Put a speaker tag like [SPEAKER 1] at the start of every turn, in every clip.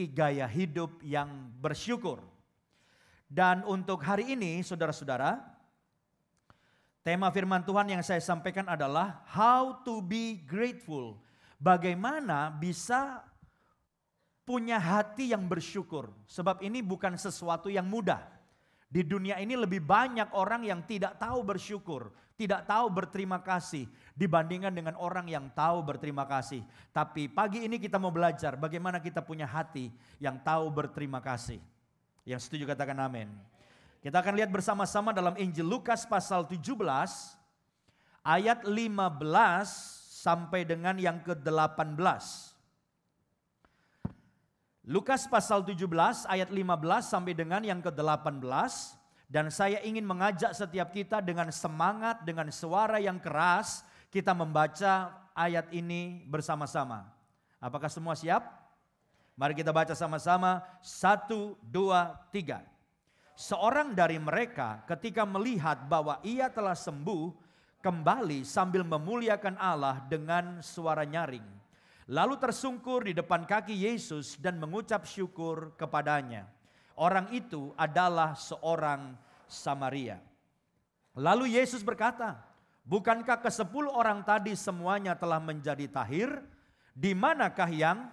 [SPEAKER 1] memiliki gaya hidup yang bersyukur. Dan untuk hari ini saudara-saudara, tema firman Tuhan yang saya sampaikan adalah how to be grateful. Bagaimana bisa punya hati yang bersyukur. Sebab ini bukan sesuatu yang mudah. Di dunia ini lebih banyak orang yang tidak tahu bersyukur, tidak tahu berterima kasih dibandingkan dengan orang yang tahu berterima kasih. Tapi pagi ini kita mau belajar bagaimana kita punya hati yang tahu berterima kasih. Yang setuju katakan amin. Kita akan lihat bersama-sama dalam Injil Lukas pasal 17 ayat 15 sampai dengan yang ke-18. Lukas pasal 17 ayat 15 sampai dengan yang ke-18. Dan saya ingin mengajak setiap kita dengan semangat, dengan suara yang keras, kita membaca ayat ini bersama-sama. Apakah semua siap? Mari kita baca sama-sama. 1, 2, 3. Seorang dari mereka ketika melihat bahwa ia telah sembuh, kembali sambil memuliakan Allah dengan suara nyaring. Lalu tersungkur di depan kaki Yesus dan mengucap syukur kepadanya. Orang itu adalah seorang Samaria. Lalu Yesus berkata, bukankah ke-10 orang tadi semuanya telah menjadi tahir? Di manakah yang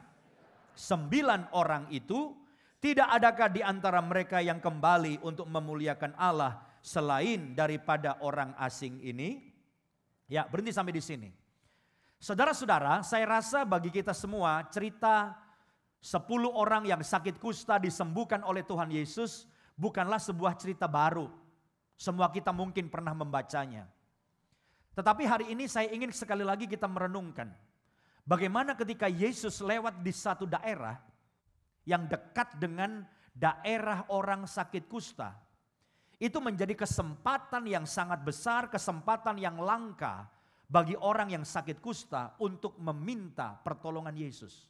[SPEAKER 1] 9 orang itu? Tidak adakah di antara mereka yang kembali untuk memuliakan Allah selain daripada orang asing ini? Ya, berhenti sampai di sini. Saudara-saudara, saya rasa bagi kita semua cerita 10 orang yang sakit kusta disembuhkan oleh Tuhan Yesus bukanlah sebuah cerita baru. Semua kita mungkin pernah membacanya. Tetapi hari ini saya ingin sekali lagi kita merenungkan. Bagaimana ketika Yesus lewat di satu daerah yang dekat dengan daerah orang sakit kusta. Itu menjadi kesempatan yang sangat besar, kesempatan yang langka bagi orang yang sakit kusta untuk meminta pertolongan Yesus.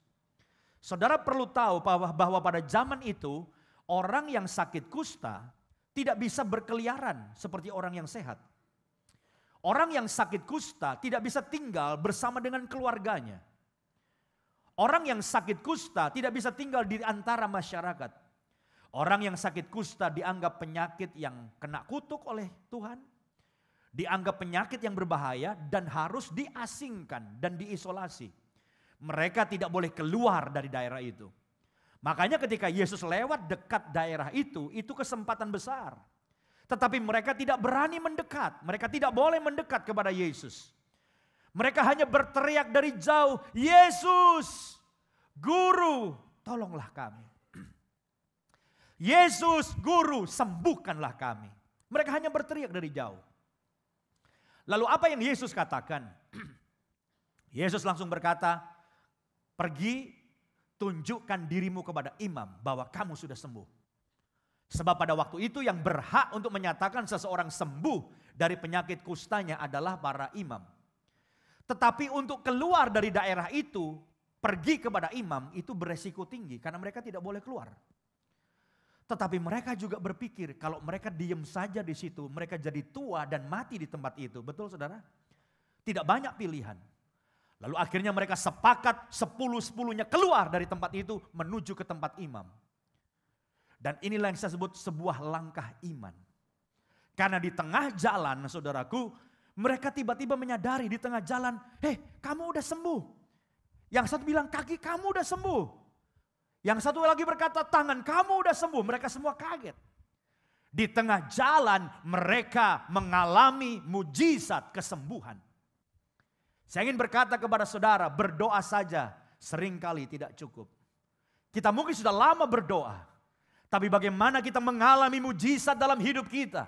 [SPEAKER 1] Saudara perlu tahu bahwa pada zaman itu orang yang sakit kusta tidak bisa berkeliaran seperti orang yang sehat. Orang yang sakit kusta tidak bisa tinggal bersama dengan keluarganya. Orang yang sakit kusta tidak bisa tinggal di antara masyarakat. Orang yang sakit kusta dianggap penyakit yang kena kutuk oleh Tuhan. Dianggap penyakit yang berbahaya dan harus diasingkan dan diisolasi. Mereka tidak boleh keluar dari daerah itu. Makanya ketika Yesus lewat dekat daerah itu kesempatan besar. Tetapi mereka tidak berani mendekat, mereka tidak boleh mendekat kepada Yesus. Mereka hanya berteriak dari jauh, Yesus, Guru, tolonglah kami. Yesus, Guru, sembuhkanlah kami. Mereka hanya berteriak dari jauh. Lalu apa yang Yesus katakan? Yesus langsung berkata, pergi tunjukkan dirimu kepada imam bahwa kamu sudah sembuh. Sebab pada waktu itu yang berhak untuk menyatakan seseorang sembuh dari penyakit kustanya adalah para imam. Tetapi untuk keluar dari daerah itu, pergi kepada imam itu beresiko tinggi karena mereka tidak boleh keluar. Tetapi mereka juga berpikir kalau mereka diam saja di situ, mereka jadi tua dan mati di tempat itu. Betul saudara? Tidak banyak pilihan. Lalu akhirnya mereka sepakat 10-10-nya keluar dari tempat itu menuju ke tempat imam. Dan inilah yang saya sebut sebuah langkah iman. Karena di tengah jalan saudaraku, mereka tiba-tiba menyadari di tengah jalan, kamu udah sembuh. Yang satu bilang kaki kamu udah sembuh. Yang satu lagi berkata tangan kamu udah sembuh. Mereka semua kaget. Di tengah jalan mereka mengalami mujizat kesembuhan. Saya ingin berkata kepada saudara, berdoa saja seringkali tidak cukup. Kita mungkin sudah lama berdoa. Tapi bagaimana kita mengalami mujizat dalam hidup kita.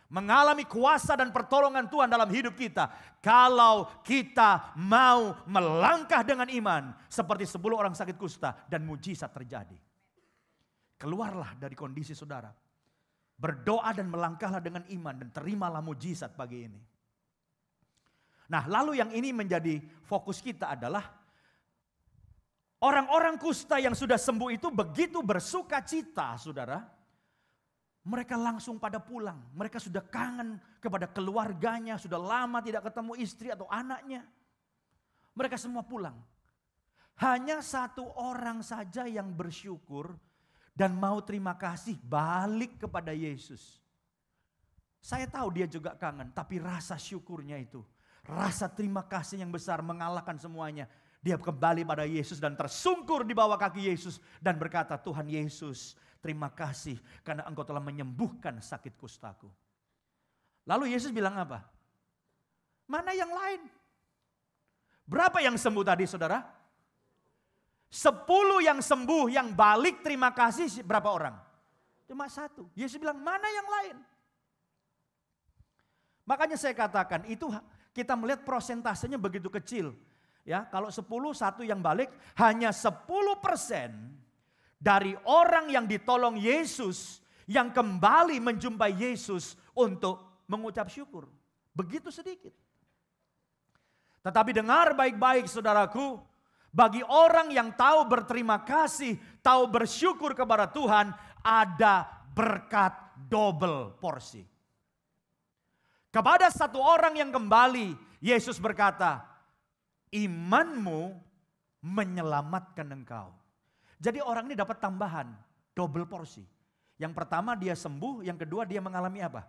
[SPEAKER 1] Mengalami kuasa dan pertolongan Tuhan dalam hidup kita. Kalau kita mau melangkah dengan iman. Seperti 10 orang sakit kusta dan mujizat terjadi. Keluarlah dari kondisi saudara. Berdoa dan melangkahlah dengan iman dan terimalah mujizat pagi ini. Nah lalu yang ini menjadi fokus kita adalah orang-orang kusta yang sudah sembuh itu begitu bersuka cita saudara. Mereka langsung pada pulang. Mereka sudah kangen kepada keluarganya. Sudah lama tidak ketemu istri atau anaknya. Mereka semua pulang. Hanya satu orang saja yang bersyukur dan mau terima kasih balik kepada Yesus. Saya tahu dia juga kangen, tapi rasa syukurnya itu, rasa terima kasih yang besar mengalahkan semuanya. Dia kembali pada Yesus dan tersungkur di bawah kaki Yesus dan berkata, Tuhan Yesus, terima kasih karena Engkau telah menyembuhkan sakit kustaku. Lalu Yesus bilang apa? Mana yang lain? Berapa yang sembuh tadi saudara? 10 yang sembuh, yang balik terima kasih berapa orang? Cuma 1. Yesus bilang mana yang lain? Makanya saya katakan itu kita melihat prosentasenya begitu kecil. Ya, kalau 10, 1 yang balik, hanya 10% dari orang yang ditolong Yesus yang kembali menjumpai Yesus untuk mengucap syukur. Begitu sedikit. Tetapi dengar baik-baik saudaraku, bagi orang yang tahu berterima kasih, tahu bersyukur kepada Tuhan, ada berkat double porsi. Kepada satu orang yang kembali, Yesus berkata, imanmu menyelamatkan engkau. Jadi orang ini dapat tambahan, double porsi. Yang pertama dia sembuh, yang kedua dia mengalami apa?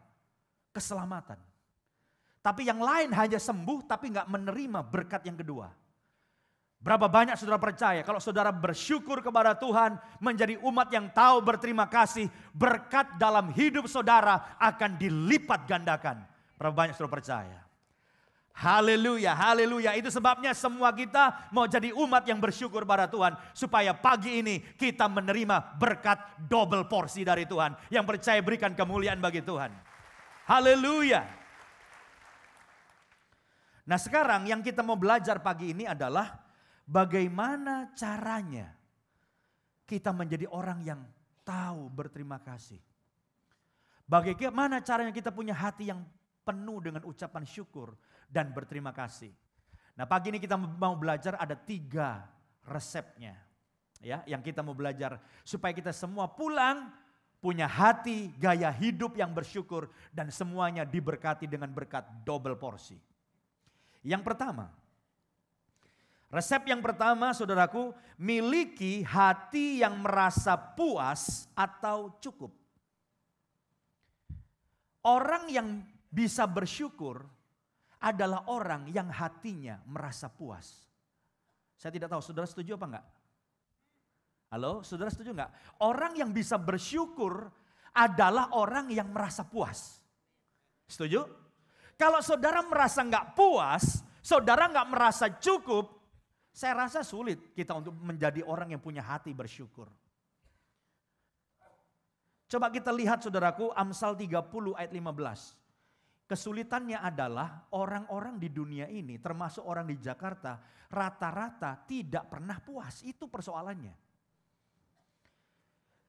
[SPEAKER 1] Keselamatan. Tapi yang lain hanya sembuh tapi nggak menerima berkat yang kedua. Berapa banyak saudara percaya kalau saudara bersyukur kepada Tuhan, menjadi umat yang tahu berterima kasih, berkat dalam hidup saudara akan dilipat gandakan. Berapa banyak saudara percaya? Haleluya, haleluya. Itu sebabnya semua kita mau jadi umat yang bersyukur pada Tuhan. Supaya pagi ini kita menerima berkat double porsi dari Tuhan. Yang percaya berikan kemuliaan bagi Tuhan. Haleluya. Nah sekarang yang kita mau belajar pagi ini adalah bagaimana caranya kita menjadi orang yang tahu berterima kasih. Bagaimana caranya kita punya hati yang penuh dengan ucapan syukur dan berterima kasih. Nah pagi ini kita mau belajar ada 3 resepnya. Ya, yang kita mau belajar supaya kita semua pulang punya hati, gaya hidup yang bersyukur dan semuanya diberkati dengan berkat double porsi. Yang pertama, resep yang pertama saudaraku, miliki hati yang merasa puas atau cukup. Orang yang bisa bersyukur adalah orang yang hatinya merasa puas. Saya tidak tahu saudara setuju apa enggak? Halo, saudara setuju enggak? Orang yang bisa bersyukur adalah orang yang merasa puas. Setuju? Kalau saudara merasa enggak puas, saudara enggak merasa cukup, saya rasa sulit kita untuk menjadi orang yang punya hati bersyukur. Coba kita lihat saudaraku Amsal 30 ayat 15. Kesulitannya adalah orang-orang di dunia ini termasuk orang di Jakarta rata-rata tidak pernah puas. Itu persoalannya.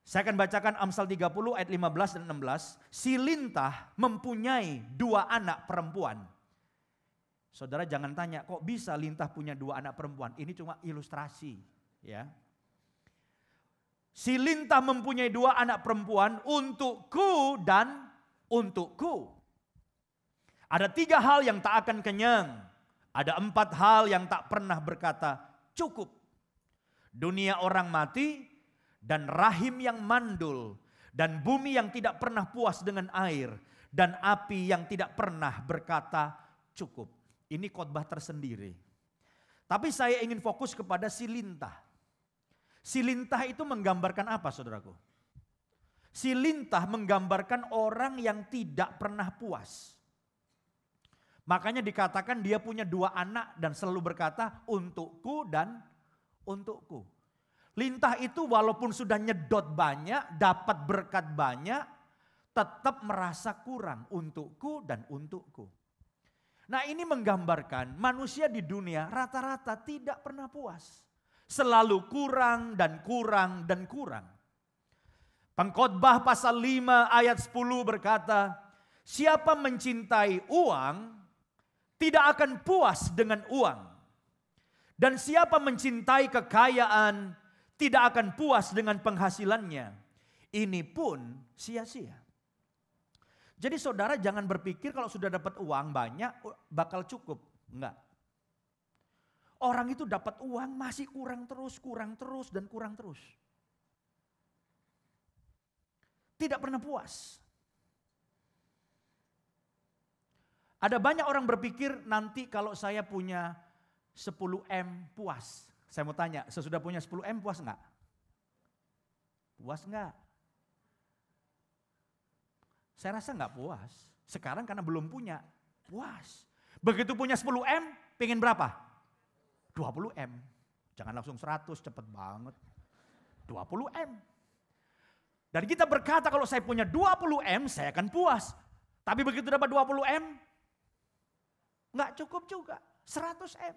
[SPEAKER 1] Saya akan bacakan Amsal 30 ayat 15 dan 16. Si lintah mempunyai 2 anak perempuan. Saudara jangan tanya kok bisa lintah punya 2 anak perempuan. Ini cuma ilustrasi. Ya. Si lintah mempunyai 2 anak perempuan untukku dan untukku. Ada 3 hal yang tak akan kenyang. Ada 4 hal yang tak pernah berkata cukup. Dunia orang mati dan rahim yang mandul. Dan bumi yang tidak pernah puas dengan air. Dan api yang tidak pernah berkata cukup. Ini khotbah tersendiri. Tapi saya ingin fokus kepada si lintah. Si lintah itu menggambarkan apa saudaraku? Si lintah menggambarkan orang yang tidak pernah puas. Makanya dikatakan dia punya 2 anak dan selalu berkata untukku dan untukku. Lintah itu walaupun sudah nyedot banyak, dapat berkat banyak, tetap merasa kurang untukku dan untukku. Nah ini menggambarkan manusia di dunia rata-rata tidak pernah puas. Selalu kurang dan kurang dan kurang. Pengkhotbah pasal 5 ayat 10 berkata, siapa mencintai uang tidak akan puas dengan uang. Dan siapa mencintai kekayaan tidak akan puas dengan penghasilannya. Ini pun sia-sia. Jadi saudara jangan berpikir kalau sudah dapat uang banyak bakal cukup. Enggak. Orang itu dapat uang masih kurang terus, dan kurang terus. Tidak pernah puas. Ada banyak orang berpikir nanti kalau saya punya 10 M puas. Saya mau tanya, sesudah punya 10 M puas enggak? Puas enggak? Saya rasa enggak puas. Sekarang karena belum punya, puas. Begitu punya 10 M, pengen berapa? 20 M. Jangan langsung 100, cepet banget. 20 M. Dan kita berkata kalau saya punya 20 M, saya akan puas. Tapi begitu dapat 20 M, nggak cukup juga. 100 M.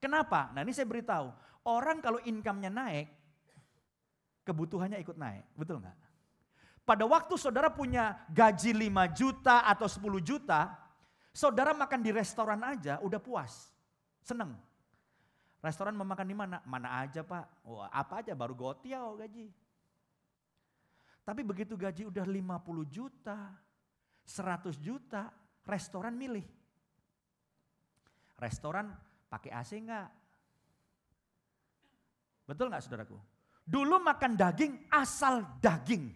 [SPEAKER 1] Kenapa? Nah ini saya beritahu. Orang kalau income-nya naik, kebutuhannya ikut naik. Betul nggak? Pada waktu saudara punya gaji 5 juta atau 10 juta, saudara makan di restoran aja udah puas. Seneng. Restoran mau makan di mana? Mana aja Pak. Oh, apa aja baru gotiau gaji. Tapi begitu gaji udah 50 juta, 100 juta, restoran milih. Restoran pakai AC enggak? Betul enggak saudaraku? Dulu makan daging asal daging.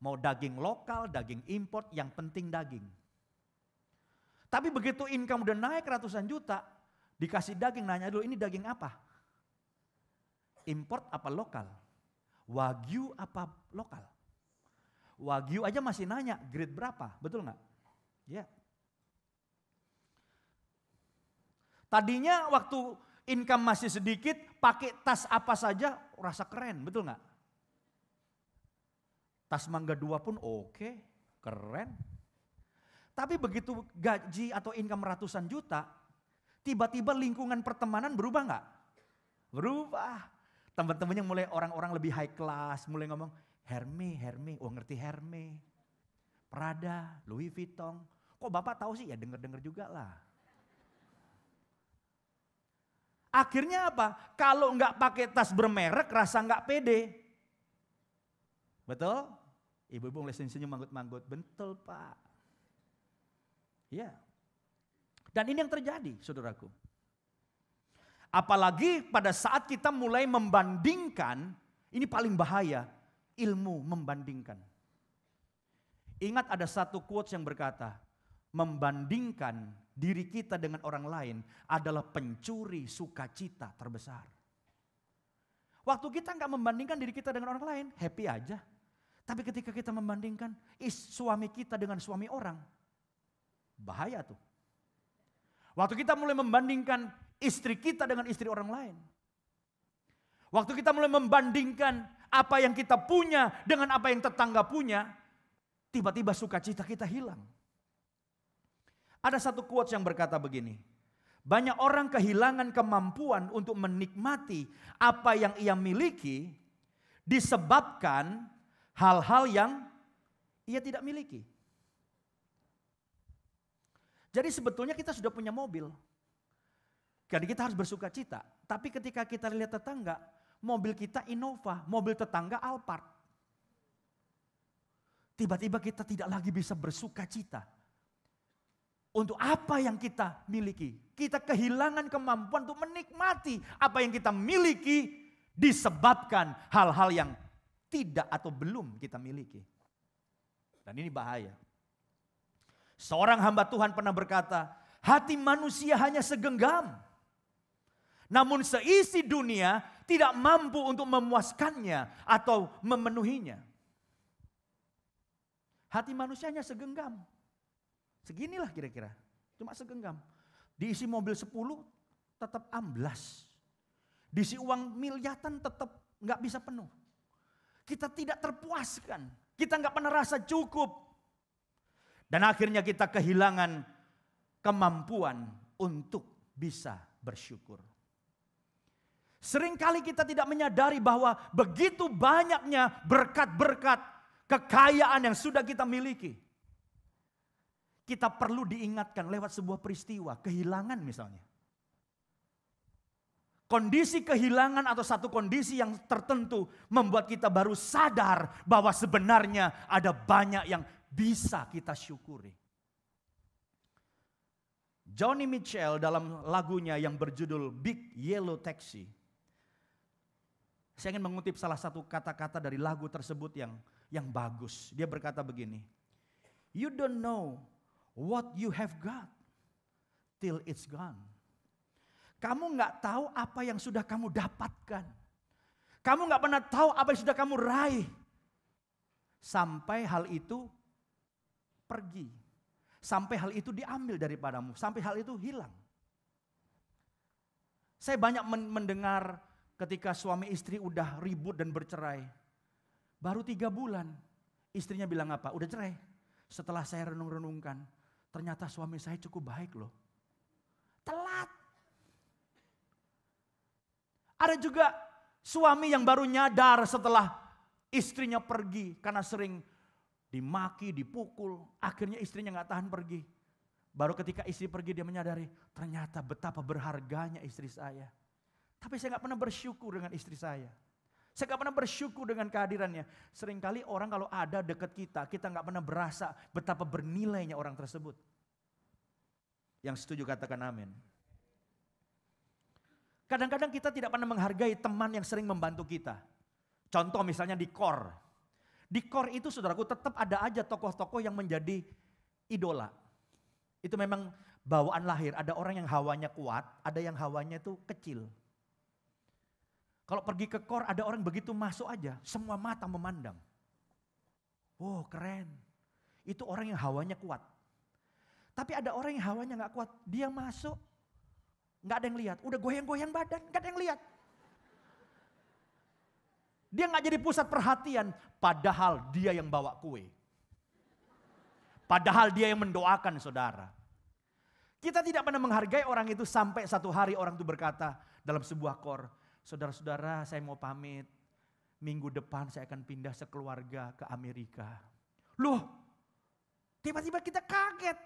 [SPEAKER 1] Mau daging lokal, daging import, yang penting daging. Tapi begitu income udah naik ratusan juta, dikasih daging, nanya dulu ini daging apa? Import apa lokal? Wagyu apa lokal? Wagyu aja masih nanya grade berapa, betul nggak? Ya. Tadinya waktu income masih sedikit, pakai tas apa saja rasa keren, betul nggak? Tas Mangga 2 pun oke, keren. Tapi begitu gaji atau income ratusan juta, tiba-tiba lingkungan pertemanan berubah nggak? Berubah. Teman-teman yang mulai orang-orang lebih high class, mulai ngomong Hermes, oh ngerti Hermes, Prada, Louis Vuitton. Kok Bapak tahu sih? Ya denger-denger juga lah. Akhirnya apa? Kalau nggak pakai tas bermerek, rasa nggak pede. Betul? Ibu-ibu mulai senyum manggut-manggut. Betul Pak. Ya. Dan ini yang terjadi, saudaraku. Apalagi pada saat kita mulai membandingkan, ini paling bahaya, ilmu membandingkan. Ingat ada satu quotes yang berkata, membandingkan diri kita dengan orang lain adalah pencuri sukacita terbesar. Waktu kita nggak membandingkan diri kita dengan orang lain, happy aja. Tapi ketika kita membandingkan suami kita dengan suami orang, bahaya tuh. Waktu kita mulai membandingkan istri kita dengan istri orang lain. Waktu kita mulai membandingkan apa yang kita punya dengan apa yang tetangga punya, tiba-tiba sukacita kita hilang. Ada satu quotes yang berkata begini, banyak orang kehilangan kemampuan untuk menikmati apa yang ia miliki disebabkan hal-hal yang ia tidak miliki. Jadi sebetulnya kita sudah punya mobil. Jadi kita harus bersuka cita. Tapi ketika kita lihat tetangga, mobil kita Innova, mobil tetangga Alphard. Tiba-tiba kita tidak lagi bisa bersuka cita. Untuk apa yang kita miliki. Kita kehilangan kemampuan untuk menikmati apa yang kita miliki disebabkan hal-hal yang tidak atau belum kita miliki. Dan ini bahaya. Seorang hamba Tuhan pernah berkata, hati manusia hanya segenggam. Namun seisi dunia tidak mampu untuk memuaskannya atau memenuhinya. Hati manusia hanya segenggam. Seginilah kira-kira, cuma segenggam. Diisi mobil 10 tetap amblas. Diisi uang miliaran tetap nggak bisa penuh. Kita tidak terpuaskan, kita nggak pernah rasa cukup. Dan akhirnya kita kehilangan kemampuan untuk bisa bersyukur. Seringkali kita tidak menyadari bahwa begitu banyaknya berkat-berkat kekayaan yang sudah kita miliki. Kita perlu diingatkan lewat sebuah peristiwa, kehilangan misalnya. Kondisi kehilangan atau satu kondisi yang tertentu membuat kita baru sadar bahwa sebenarnya ada banyak yang bisa kita syukuri. Joni Mitchell dalam lagunya yang berjudul Big Yellow Taxi. Saya ingin mengutip salah satu kata-kata dari lagu tersebut yang bagus. Dia berkata begini, "You don't know what you have got till it's gone." Kamu nggak tahu apa yang sudah kamu dapatkan. Kamu nggak pernah tahu apa yang sudah kamu raih. Sampai hal itu pergi. Sampai hal itu diambil daripadamu. Sampai hal itu hilang. Saya banyak mendengar ketika suami istri udah ribut dan bercerai. Baru 3 bulan istrinya bilang apa? Udah cerai. Setelah saya renung-renungkan, ternyata suami saya cukup baik loh. Telat. Ada juga suami yang baru nyadar setelah istrinya pergi karena sering dimaki, dipukul, akhirnya istrinya gak tahan pergi. Baru ketika istri pergi dia menyadari, ternyata betapa berharganya istri saya. Tapi saya gak pernah bersyukur dengan istri saya. Saya gak pernah bersyukur dengan kehadirannya. Seringkali orang kalau ada dekat kita gak pernah berasa betapa bernilainya orang tersebut. Yang setuju katakan amin. Kadang-kadang kita tidak pernah menghargai teman yang sering membantu kita. Contoh misalnya di KOR. Di KOR itu saudaraku tetap ada aja tokoh-tokoh yang menjadi idola. Itu memang bawaan lahir. Ada orang yang hawanya kuat, ada yang hawanya itu kecil. Kalau pergi ke KOR ada orang begitu masuk aja, semua mata memandang. Oh keren, itu orang yang hawanya kuat. Tapi ada orang yang hawanya gak kuat, dia masuk, gak ada yang lihat. Udah goyang-goyang badan, gak ada yang lihat. Dia gak jadi pusat perhatian, padahal dia yang bawa kue. Padahal dia yang mendoakan saudara. Kita tidak pernah menghargai orang itu sampai satu hari orang itu berkata dalam sebuah KOR, "Saudara-saudara saya mau pamit, minggu depan saya akan pindah sekeluarga ke Amerika." Loh, tiba-tiba kita kaget.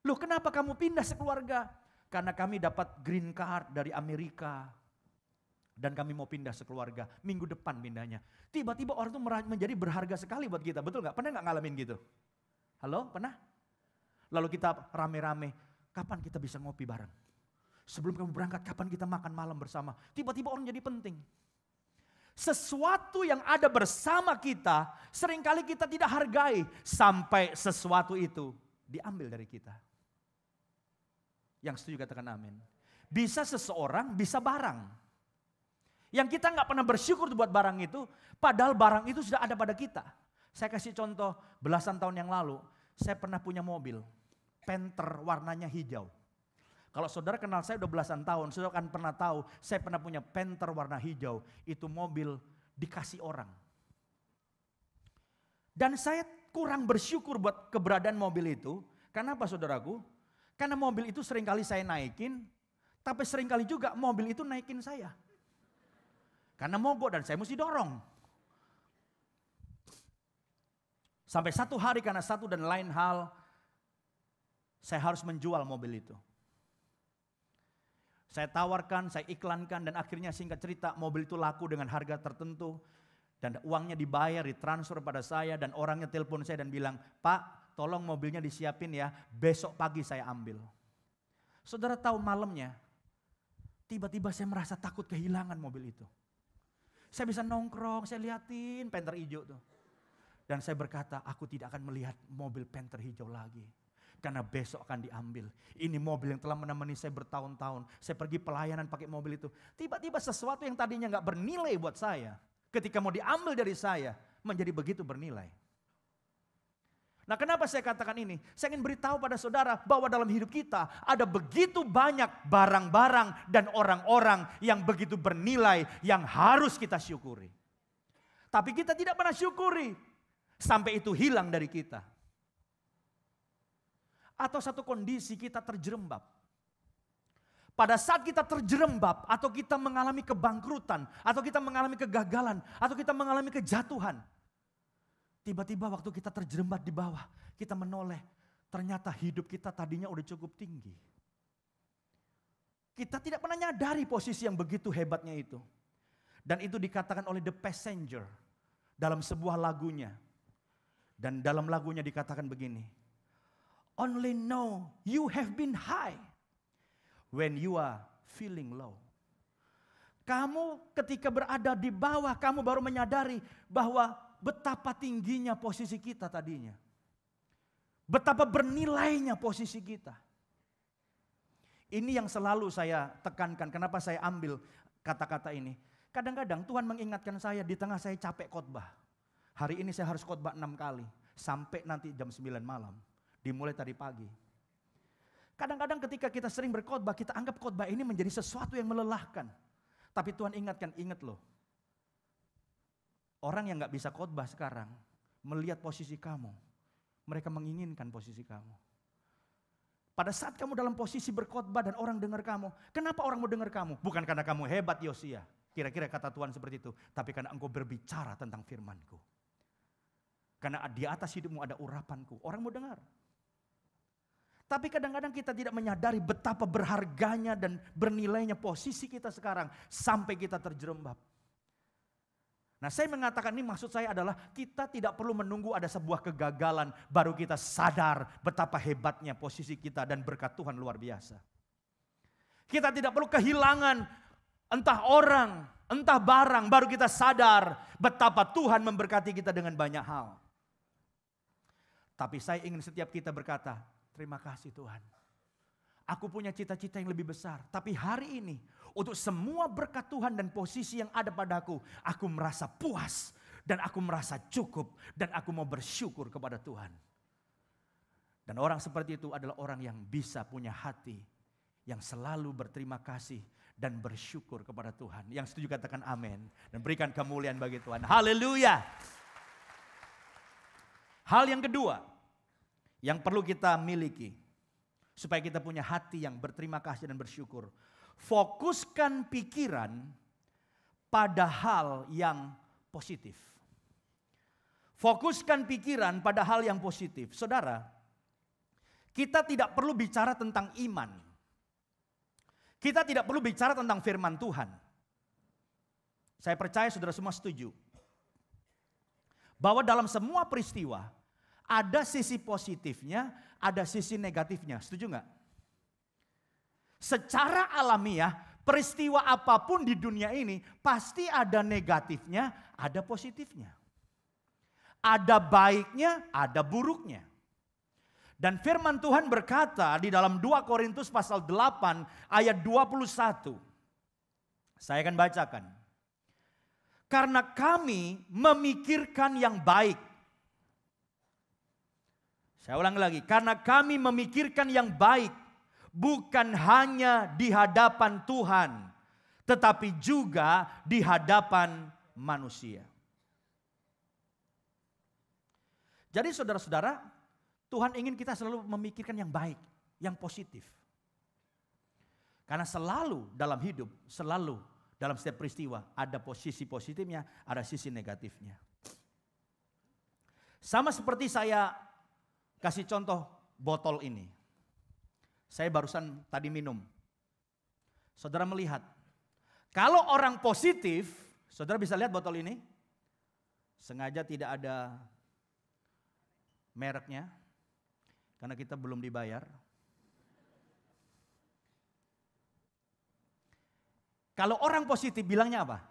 [SPEAKER 1] Loh kenapa kamu pindah sekeluarga? Karena kami dapat green card dari Amerika. Dan kami mau pindah sekeluarga, minggu depan pindahnya. Tiba-tiba orang itu menjadi berharga sekali buat kita, betul gak? Pernah gak ngalamin gitu? Halo, pernah? Lalu kita rame-rame, kapan kita bisa ngopi bareng? Sebelum kamu berangkat, kapan kita makan malam bersama? Tiba-tiba orang jadi penting. Sesuatu yang ada bersama kita, seringkali kita tidak hargai. Sampai sesuatu itu diambil dari kita. Yang setuju katakan amin. Bisa seseorang, bisa barang. Yang kita nggak pernah bersyukur buat barang itu, padahal barang itu sudah ada pada kita. Saya kasih contoh, belasan tahun yang lalu, saya pernah punya mobil, Panther warnanya hijau. Kalau saudara kenal saya udah belasan tahun, saudara kan pernah tahu, saya pernah punya Panther warna hijau, itu mobil dikasih orang. Dan saya kurang bersyukur buat keberadaan mobil itu, karena apa saudaraku? Karena mobil itu seringkali saya naikin, tapi seringkali juga mobil itu naikin saya. Karena mogok dan saya mesti dorong. Sampai satu hari karena satu dan lain hal, saya harus menjual mobil itu. Saya tawarkan, saya iklankan dan akhirnya singkat cerita mobil itu laku dengan harga tertentu. Dan uangnya dibayar, ditransfer pada saya dan orangnya telepon saya dan bilang, "Pak, tolong mobilnya disiapin ya, besok pagi saya ambil." Saudara tahu malamnya, tiba-tiba saya merasa takut kehilangan mobil itu. Saya bisa nongkrong, saya liatin Panther hijau tuh. Dan saya berkata, aku tidak akan melihat mobil Panther hijau lagi. Karena besok akan diambil. Ini mobil yang telah menemani saya bertahun-tahun. Saya pergi pelayanan pakai mobil itu. Tiba-tiba sesuatu yang tadinya gak bernilai buat saya. Ketika mau diambil dari saya, menjadi begitu bernilai. Nah kenapa saya katakan ini? Saya ingin beritahu pada saudara bahwa dalam hidup kita ada begitu banyak barang-barang dan orang-orang yang begitu bernilai yang harus kita syukuri. Tapi kita tidak pernah syukuri sampai itu hilang dari kita. Atau satu kondisi kita terjerembab. Pada saat kita terjerembab atau kita mengalami kebangkrutan atau kita mengalami kegagalan atau kita mengalami kejatuhan. Tiba-tiba waktu kita terjerembab di bawah, kita menoleh. Ternyata hidup kita tadinya udah cukup tinggi. Kita tidak pernah nyadari posisi yang begitu hebatnya itu. Dan itu dikatakan oleh The Passenger dalam sebuah lagunya. Dan dalam lagunya dikatakan begini. Only know you have been high when you are feeling low. Kamu ketika berada di bawah, kamu baru menyadari bahwa betapa tingginya posisi kita tadinya. Betapa bernilainya posisi kita. Ini yang selalu saya tekankan, kenapa saya ambil kata-kata ini. Kadang-kadang Tuhan mengingatkan saya di tengah saya capek khotbah. Hari ini saya harus khotbah 6 kali, sampai nanti jam 9 malam. Dimulai tadi pagi. Kadang-kadang ketika kita sering berkhotbah, kita anggap khotbah ini menjadi sesuatu yang melelahkan. Tapi Tuhan ingatkan, ingat loh. Orang yang gak bisa khotbah sekarang, melihat posisi kamu. Mereka menginginkan posisi kamu. Pada saat kamu dalam posisi berkhotbah dan orang dengar kamu. Kenapa orang mau dengar kamu? Bukan karena kamu hebat Yosia. Kira-kira kata Tuhan seperti itu. Tapi karena engkau berbicara tentang firman-Ku. Karena di atas hidupmu ada urapan-Ku. Orang mau dengar. Tapi kadang-kadang kita tidak menyadari betapa berharganya dan bernilainya posisi kita sekarang sampai kita terjerembab. Nah, saya mengatakan ini maksud saya adalah kita tidak perlu menunggu ada sebuah kegagalan baru kita sadar betapa hebatnya posisi kita dan berkat Tuhan luar biasa. Kita tidak perlu kehilangan entah orang, entah barang baru kita sadar betapa Tuhan memberkati kita dengan banyak hal. Tapi saya ingin setiap kita berkata, terima kasih Tuhan. Aku punya cita-cita yang lebih besar. Tapi hari ini untuk semua berkat Tuhan dan posisi yang ada padaku. Aku merasa puas dan aku merasa cukup. Dan aku mau bersyukur kepada Tuhan. Dan orang seperti itu adalah orang yang bisa punya hati. Yang selalu berterima kasih dan bersyukur kepada Tuhan. Yang setuju katakan amin. Dan berikan kemuliaan bagi Tuhan. Haleluya. Hal yang kedua yang perlu kita miliki supaya kita punya hati yang berterima kasih dan bersyukur. Fokuskan pikiran pada hal yang positif. Fokuskan pikiran pada hal yang positif. Saudara, kita tidak perlu bicara tentang iman. Kita tidak perlu bicara tentang firman Tuhan. Saya percaya saudara semua setuju. Bahwa dalam semua peristiwa ada sisi positifnya, ada sisi negatifnya. Setuju nggak? Secara alamiah, peristiwa apapun di dunia ini pasti ada negatifnya, ada positifnya. Ada baiknya, ada buruknya. Dan firman Tuhan berkata di dalam 2 Korintus pasal 8 ayat 21. Saya akan bacakan. Karena kami memikirkan yang baik. Saya ulang lagi, karena kami memikirkan yang baik, bukan hanya di hadapan Tuhan, tetapi juga di hadapan manusia. Jadi saudara-saudara, Tuhan ingin kita selalu memikirkan yang baik, yang positif. Karena selalu dalam hidup, selalu dalam setiap peristiwa, ada posisi positifnya, ada sisi negatifnya. Sama seperti saya kasih contoh botol ini. Saya barusan tadi minum. Saudara melihat. Kalau orang positif, saudara bisa lihat botol ini. Sengaja tidak ada mereknya. Karena kita belum dibayar. Kalau orang positif bilangnya apa?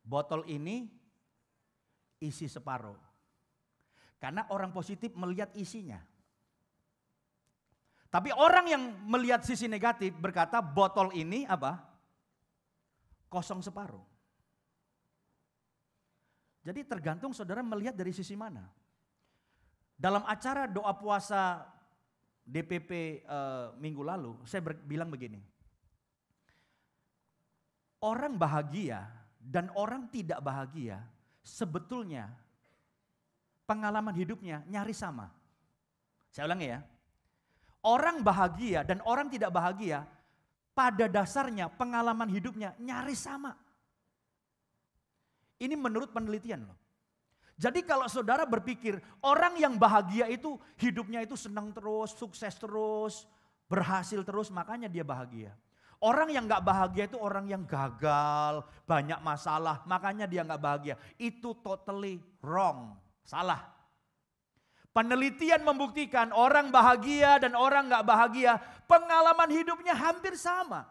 [SPEAKER 1] Botol ini isi separuh. Karena orang positif melihat isinya. Tapi orang yang melihat sisi negatif berkata botol ini apa? Kosong separuh. Jadi tergantung saudara melihat dari sisi mana. Dalam acara doa puasa DPP minggu lalu saya bilang begini. Orang bahagia dan orang tidak bahagia sebetulnya pengalaman hidupnya nyaris sama. Saya ulangi ya. Orang bahagia dan orang tidak bahagia pada dasarnya pengalaman hidupnya nyaris sama. Ini menurut penelitian loh. Jadi kalau saudara berpikir orang yang bahagia itu hidupnya itu senang terus, sukses terus, berhasil terus, makanya dia bahagia. Orang yang gak bahagia itu orang yang gagal, banyak masalah, makanya dia gak bahagia. Itu totally wrong. Salah. Penelitian membuktikan orang bahagia dan orang nggak bahagia, pengalaman hidupnya hampir sama.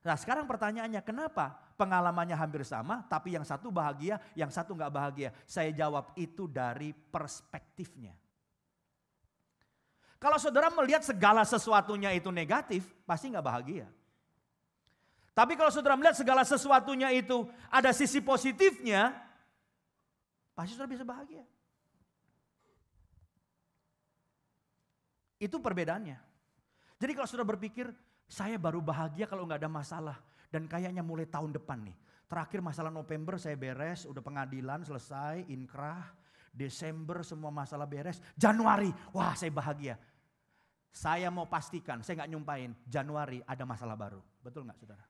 [SPEAKER 1] Nah sekarang pertanyaannya, kenapa pengalamannya hampir sama tapi yang satu bahagia, yang satu nggak bahagia? Saya jawab, itu dari perspektifnya. Kalau saudara melihat segala sesuatunya itu negatif, pasti nggak bahagia. Tapi kalau saudara melihat segala sesuatunya itu ada sisi positifnya, pasti saudara bisa bahagia. Itu perbedaannya. Jadi kalau saudara berpikir, saya baru bahagia kalau nggak ada masalah. Dan kayaknya mulai tahun depan nih. Terakhir masalah November saya beres, udah pengadilan selesai, inkrah. Desember semua masalah beres. Januari, wah saya bahagia. Saya mau pastikan, saya nggak nyumpain, Januari ada masalah baru. Betul nggak saudara?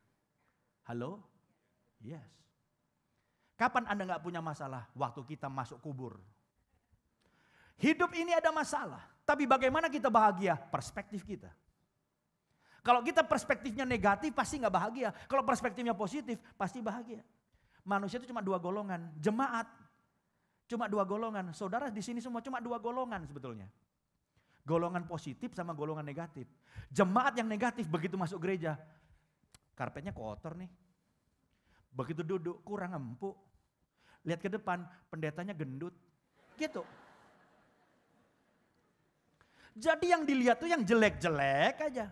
[SPEAKER 1] Halo? Yes. Kapan Anda nggak punya masalah? Waktu kita masuk kubur. Hidup ini ada masalah. Tapi bagaimana kita bahagia? Perspektif kita. Kalau kita perspektifnya negatif pasti nggak bahagia. Kalau perspektifnya positif pasti bahagia. Manusia itu cuma dua golongan. Jemaat cuma dua golongan. Saudara di sini semua cuma dua golongan sebetulnya. Golongan positif sama golongan negatif. Jemaat yang negatif begitu masuk gereja, karpetnya kotor nih. Begitu duduk kurang empuk. Lihat ke depan, pendetanya gendut. Gitu. Jadi yang dilihat tuh yang jelek-jelek aja.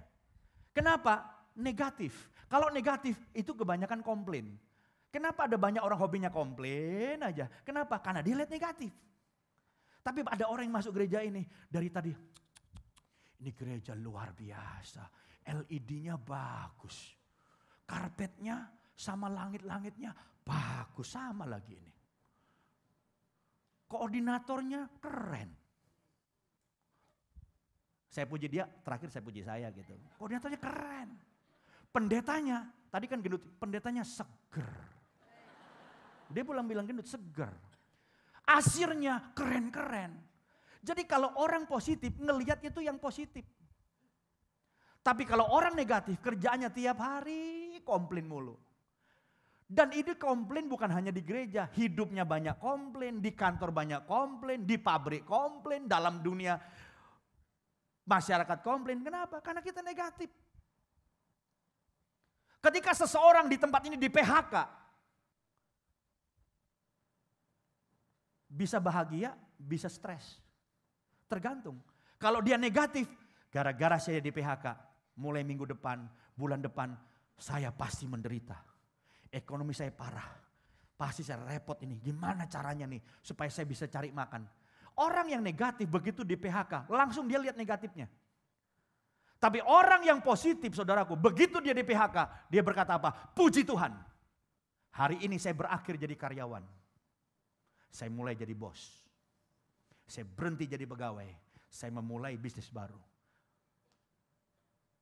[SPEAKER 1] Kenapa? Negatif. Kalau negatif itu kebanyakan komplain. Kenapa ada banyak orang hobinya komplain aja? Kenapa? Karena dia lihat negatif. Tapi ada orang yang masuk gereja ini dari tadi. Ini gereja luar biasa. LED-nya bagus. Karpetnya sama langit-langitnya bagus. Sama lagi ini. Koordinatornya keren. Saya puji dia, terakhir saya puji saya gitu. Koordinatornya keren. Pendetanya, tadi kan gendut, pendetanya seger. Dia pulang bilang gendut, seger. Asirnya keren-keren. Jadi kalau orang positif, ngelihat itu yang positif. Tapi kalau orang negatif, kerjaannya tiap hari komplain mulu. Dan ini komplain bukan hanya di gereja, hidupnya banyak komplain, di kantor banyak komplain, di pabrik komplain, dalam dunia masyarakat komplain. Kenapa? Karena kita negatif. Ketika seseorang di tempat ini di PHK, bisa bahagia, bisa stres. Tergantung. Kalau dia negatif, gara-gara saya di PHK, mulai minggu depan, bulan depan, saya pasti menderita. Ekonomi saya parah. Pasti saya repot ini. Gimana caranya nih supaya saya bisa cari makan. Orang yang negatif begitu di PHK, langsung dia lihat negatifnya. Tapi orang yang positif saudaraku, begitu dia di PHK, dia berkata apa? Puji Tuhan, hari ini saya berakhir jadi karyawan. Saya mulai jadi bos. Saya berhenti jadi pegawai. Saya memulai bisnis baru.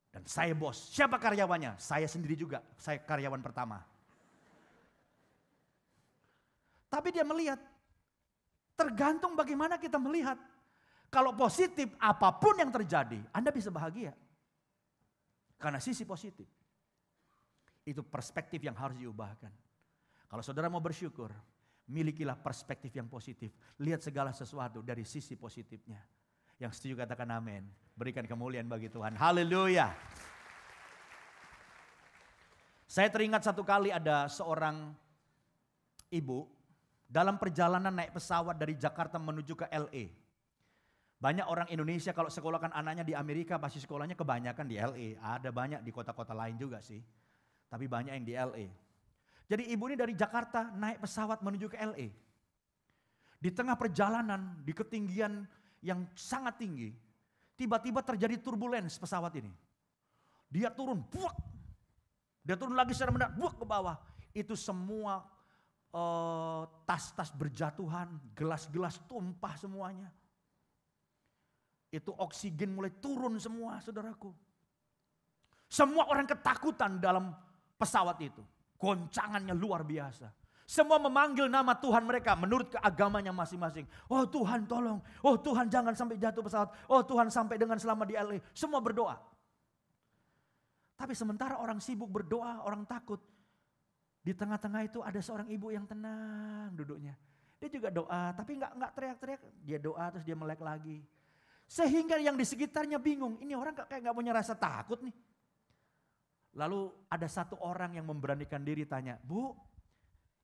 [SPEAKER 1] Dan saya bos. Siapa karyawannya? Saya sendiri juga. Saya karyawan pertama. Tapi dia melihat. Tergantung bagaimana kita melihat. Kalau positif, apapun yang terjadi, Anda bisa bahagia. Karena sisi positif. Itu perspektif yang harus diubahkan. Kalau saudara mau bersyukur, milikilah perspektif yang positif. Lihat segala sesuatu dari sisi positifnya. Yang setuju katakan amin. Berikan kemuliaan bagi Tuhan. Haleluya. Saya teringat satu kali ada seorang ibu dalam perjalanan naik pesawat dari Jakarta menuju ke LA. Banyak orang Indonesia kalau sekolahkan anaknya di Amerika pasti sekolahnya kebanyakan di LA. Ada banyak di kota-kota lain juga sih. Tapi banyak yang di LA. Jadi ibu ini dari Jakarta naik pesawat menuju ke LA. Di tengah perjalanan di ketinggian yang sangat tinggi. Tiba-tiba terjadi turbulens pesawat ini. Dia turun, buak. Dia turun lagi secara mendadak, buak ke bawah. Itu semua tas-tas berjatuhan, gelas-gelas tumpah semuanya. Itu oksigen mulai turun semua saudaraku. Semua orang ketakutan dalam pesawat itu. Goncangannya luar biasa. Semua memanggil nama Tuhan mereka menurut keagamanya masing-masing. Oh Tuhan tolong, oh Tuhan jangan sampai jatuh pesawat. Oh Tuhan sampai dengan selamat di LA. Semua berdoa. Tapi sementara orang sibuk berdoa, orang takut. Di tengah-tengah itu ada seorang ibu yang tenang duduknya. Dia juga doa, tapi nggak teriak-teriak. Dia doa terus dia melek lagi. Sehingga yang di sekitarnya bingung, ini orang kayak nggak punya rasa takut nih. Lalu ada satu orang yang memberanikan diri tanya, Bu,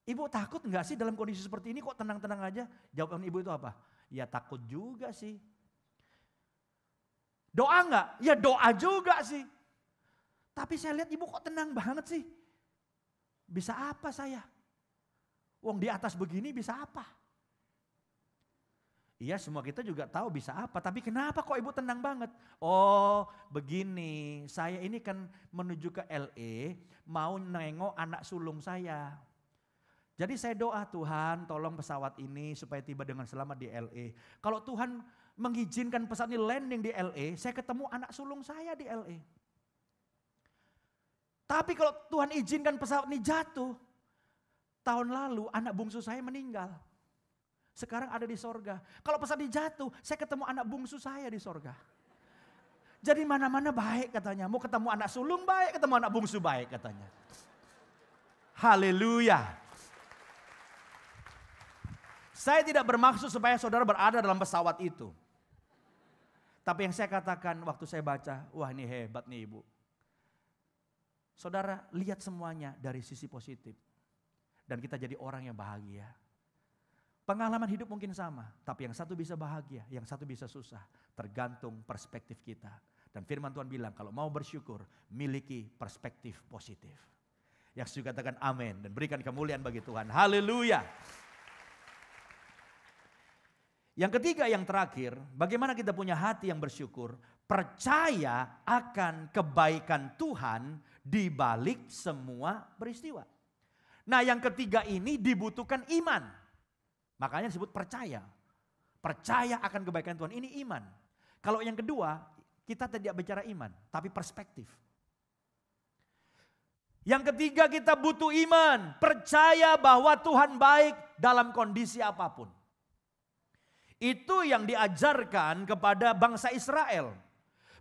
[SPEAKER 1] Ibu takut nggak sih dalam kondisi seperti ini kok tenang-tenang aja? Jawaban ibu itu apa? Ya takut juga sih. Doa nggak? Ya doa juga sih. Tapi saya lihat ibu kok tenang banget sih. Bisa apa saya? Wong di atas begini bisa apa? Iya semua kita juga tahu bisa apa, tapi kenapa kok ibu tenang banget? Oh begini, saya ini kan menuju ke LA mau nengok anak sulung saya. Jadi saya doa Tuhan tolong pesawat ini supaya tiba dengan selamat di LA. Kalau Tuhan mengizinkan pesawat ini landing di LA, saya ketemu anak sulung saya di LA. Tapi kalau Tuhan izinkan pesawat ini jatuh, tahun lalu anak bungsu saya meninggal. Sekarang ada di sorga. Kalau pesawat ini jatuh, saya ketemu anak bungsu saya di sorga. Jadi mana-mana baik katanya. Mau ketemu anak sulung baik, ketemu anak bungsu baik katanya. Haleluya. Saya tidak bermaksud supaya saudara berada dalam pesawat itu. Tapi yang saya katakan waktu saya baca, wah ini hebat nih ibu. Saudara lihat semuanya dari sisi positif. Dan kita jadi orang yang bahagia. Pengalaman hidup mungkin sama, tapi yang satu bisa bahagia, yang satu bisa susah. Tergantung perspektif kita. Dan firman Tuhan bilang kalau mau bersyukur, miliki perspektif positif. Yang setuju katakan amin dan berikan kemuliaan bagi Tuhan. Haleluya. Yang ketiga, yang terakhir, bagaimana kita punya hati yang bersyukur, percaya akan kebaikan Tuhan di balik semua peristiwa. Nah, yang ketiga ini dibutuhkan iman. Makanya disebut percaya. Percaya akan kebaikan Tuhan, ini iman. Kalau yang kedua, kita tidak bicara iman, tapi perspektif. Yang ketiga kita butuh iman, percaya bahwa Tuhan baik dalam kondisi apapun. Itu yang diajarkan kepada bangsa Israel.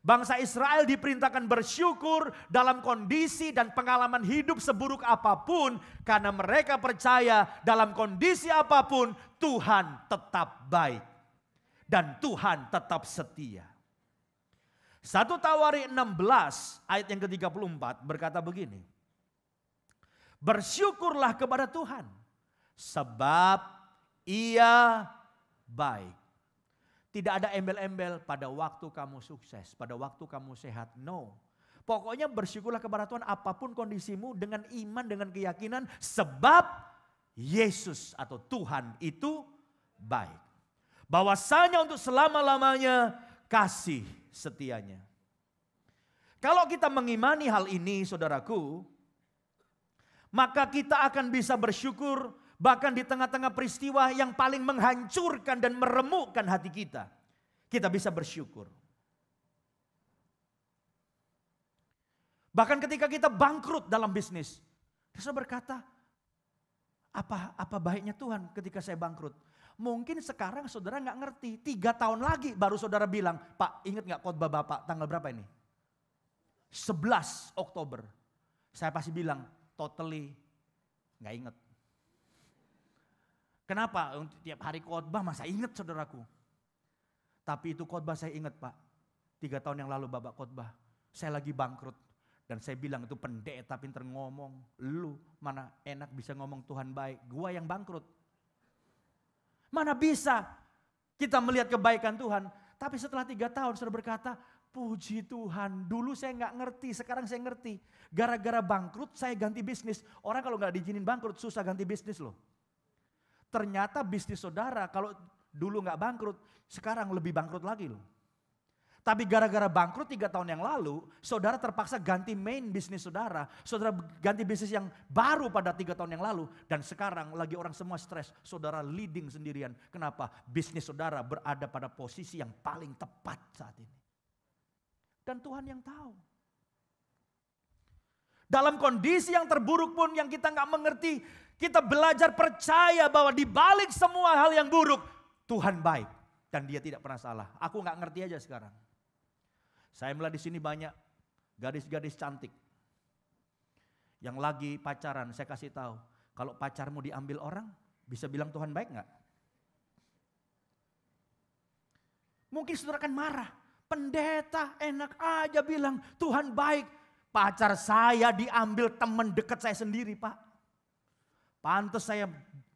[SPEAKER 1] Bangsa Israel diperintahkan bersyukur dalam kondisi dan pengalaman hidup seburuk apapun. Karena mereka percaya dalam kondisi apapun Tuhan tetap baik. Dan Tuhan tetap setia. 1 Tawarik 16 ayat yang ke-34 berkata begini. Bersyukurlah kepada Tuhan sebab Ia baik. Tidak ada embel-embel pada waktu kamu sukses, pada waktu kamu sehat. No. Pokoknya bersyukurlah kepada Tuhan apapun kondisimu dengan iman, dengan keyakinan. Sebab Yesus atau Tuhan itu baik. Bahwasanya untuk selama-lamanya kasih setianya. Kalau kita mengimani hal ini saudaraku, maka kita akan bisa bersyukur bahkan di tengah-tengah peristiwa yang paling menghancurkan dan meremukkan hati kita. Kita bisa bersyukur. Bahkan ketika kita bangkrut dalam bisnis. Saya berkata, apa baiknya Tuhan ketika saya bangkrut? Mungkin sekarang saudara gak ngerti. 3 tahun lagi baru saudara bilang, Pak ingat gak khotbah Bapak tanggal berapa ini? 11 Oktober. Saya pasti bilang, totally gak ingat. Kenapa? Tiap hari khotbah masa ingat saudaraku. Tapi itu khotbah saya ingat Pak. 3 tahun yang lalu Bapak khotbah. Saya lagi bangkrut. Dan saya bilang itu pendeta pinter ngomong. Lu mana enak bisa ngomong Tuhan baik. Gua yang bangkrut. Mana bisa kita melihat kebaikan Tuhan. Tapi setelah 3 tahun saudara berkata. Puji Tuhan dulu saya gak ngerti. Sekarang saya ngerti. Gara-gara bangkrut saya ganti bisnis. Orang kalau gak diizinin bangkrut susah ganti bisnis loh. Ternyata bisnis saudara kalau dulu gak bangkrut, sekarang lebih bangkrut lagi loh. Tapi gara-gara bangkrut 3 tahun yang lalu, saudara terpaksa ganti main bisnis saudara. Saudara ganti bisnis yang baru pada 3 tahun yang lalu. Dan sekarang lagi orang semua stres, saudara leading sendirian. Kenapa? Bisnis saudara berada pada posisi yang paling tepat saat ini. Dan Tuhan yang tahu. Dalam kondisi yang terburuk pun yang kita gak mengerti, kita belajar percaya bahwa di balik semua hal yang buruk, Tuhan baik dan Dia tidak pernah salah. Aku nggak ngerti aja sekarang. Saya melihat di sini banyak gadis-gadis cantik yang lagi pacaran. Saya kasih tahu, kalau pacarmu diambil orang, bisa bilang Tuhan baik nggak? Mungkin saudara akan marah. Pendeta enak aja bilang Tuhan baik. Pacar saya diambil teman dekat saya sendiri, Pak. Pantes saya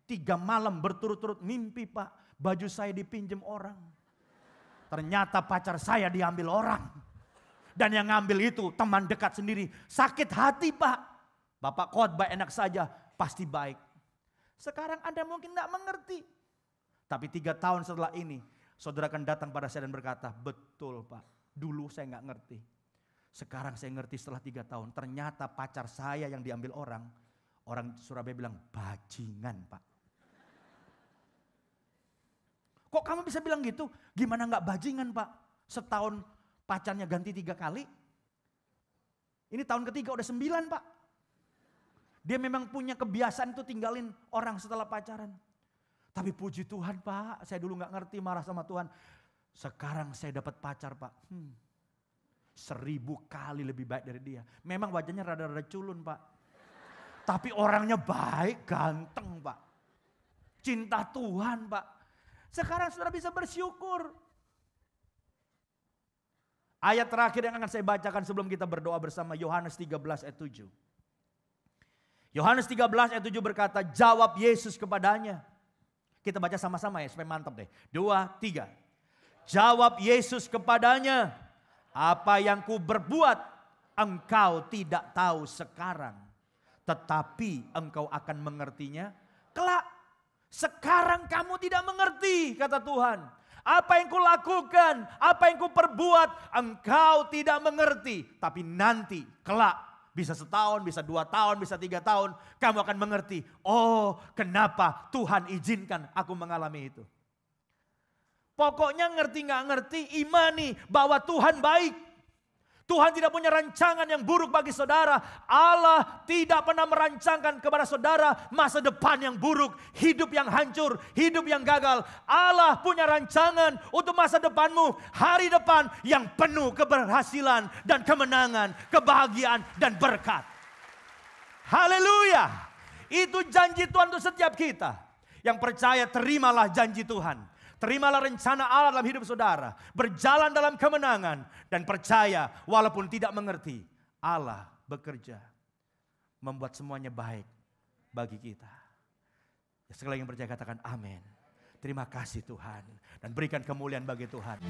[SPEAKER 1] 3 malam berturut-turut mimpi, Pak. Baju saya dipinjam orang. Ternyata pacar saya diambil orang. Dan yang ngambil itu teman dekat sendiri. Sakit hati, Pak. Bapak khotbah enak saja, pasti baik. Sekarang Anda mungkin tidak mengerti. Tapi 3 tahun setelah ini, saudara akan datang pada saya dan berkata, betul Pak, dulu saya nggak ngerti. Sekarang saya ngerti setelah 3 tahun. Ternyata pacar saya yang diambil orang Surabaya bilang, bajingan Pak. Kok kamu bisa bilang gitu? Gimana nggak bajingan Pak? Setahun pacarnya ganti 3 kali. Ini tahun ketiga udah 9 Pak. Dia memang punya kebiasaan itu tinggalin orang setelah pacaran. Tapi puji Tuhan Pak, saya dulu gak ngerti, marah sama Tuhan. Sekarang saya dapat pacar Pak. 1000 kali lebih baik dari dia. Memang wajahnya rada-rada culun Pak. Tapi orangnya baik, ganteng Pak. Cinta Tuhan Pak. Sekarang saudara bisa bersyukur. Ayat terakhir yang akan saya bacakan sebelum kita berdoa bersama, Yohanes 13 ayat 7. Yohanes 13 ayat 7 berkata, jawab Yesus kepadanya. Kita baca sama-sama ya supaya mantap deh. 2, 3. Jawab Yesus kepadanya, apa yang ku berbuat engkau tidak tahu sekarang. Tetapi engkau akan mengertinya kelak. Sekarang kamu tidak mengerti, kata Tuhan. Apa yang kulakukan, apa yang kuperbuat, engkau tidak mengerti. Tapi nanti, kelak, bisa 1 tahun, bisa 2 tahun, bisa 3 tahun, kamu akan mengerti. Oh, kenapa Tuhan izinkan aku mengalami itu. Pokoknya ngerti gak ngerti, imani bahwa Tuhan baik. Tuhan tidak punya rancangan yang buruk bagi saudara. Allah tidak pernah merancangkan kepada saudara masa depan yang buruk, hidup yang hancur, hidup yang gagal. Allah punya rancangan untuk masa depanmu, hari depan yang penuh keberhasilan dan kemenangan, kebahagiaan dan berkat. Haleluya. Itu janji Tuhan untuk setiap kita. Yang percaya, terimalah janji Tuhan. Terimalah rencana Allah dalam hidup saudara. Berjalan dalam kemenangan. Dan percaya walaupun tidak mengerti. Allah bekerja. Membuat semuanya baik bagi kita. Ya, sekali yang percaya katakan amin. Terima kasih Tuhan. Dan berikan kemuliaan bagi Tuhan.